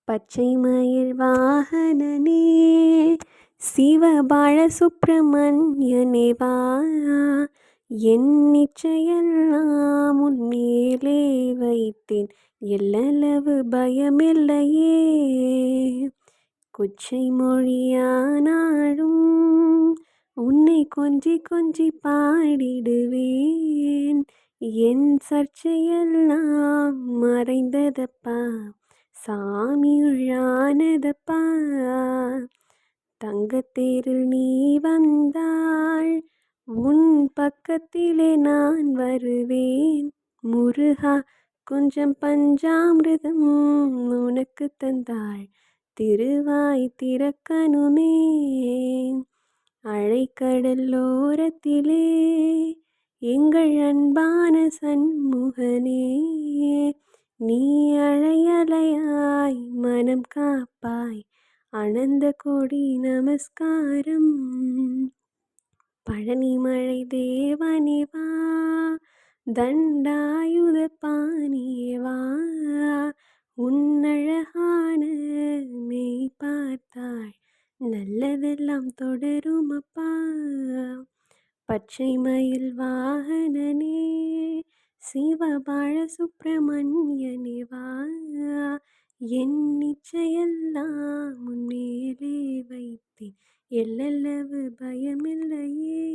பச்சை மயில் வாகனனே சிவபால சுப்பிரமணியனே வா, என் நிச்சயெல்லாம் உன்மேலே வைத்தேன், எல்லளவு பயமில்லையே. கொச்சை மொழியானாலும் உன்னை கொஞ்சி கொஞ்சி பாடிடுவேன், என் சர்ச்சையெல்லாம் மறைந்ததப்பா, சாமியுள்ளானதப்பா. தங்கத்தேரில் நீ வந்தாள், உன் பக்கத்திலே நான் வருவேன், முருகா கொஞ்சம் பஞ்சாமிர்தம் உனக்கு தந்தாள், திருவாய் திறக்கணுமே. அலைக்கடலோரத்திலே எங்கள் அன்பான சண்முகனே, நீ அலையலையாய் மனம் காப்பாய், அனந்த கோடி நமஸ்காரம். பழனிமலை தேவனே வா, தண்டாயுத பாணியே வா, உன்னழகான மெய் பார்த்தாள் நல்லதெல்லாம் தொடருமப்பா. பச்சை மயில் வாகனனே சிவபால சுப்பிரமணியனே வா, என் நிச்சயெல்லாம் உன்மேலே வைத்தேன், எல்லளவு பயமில்லையே.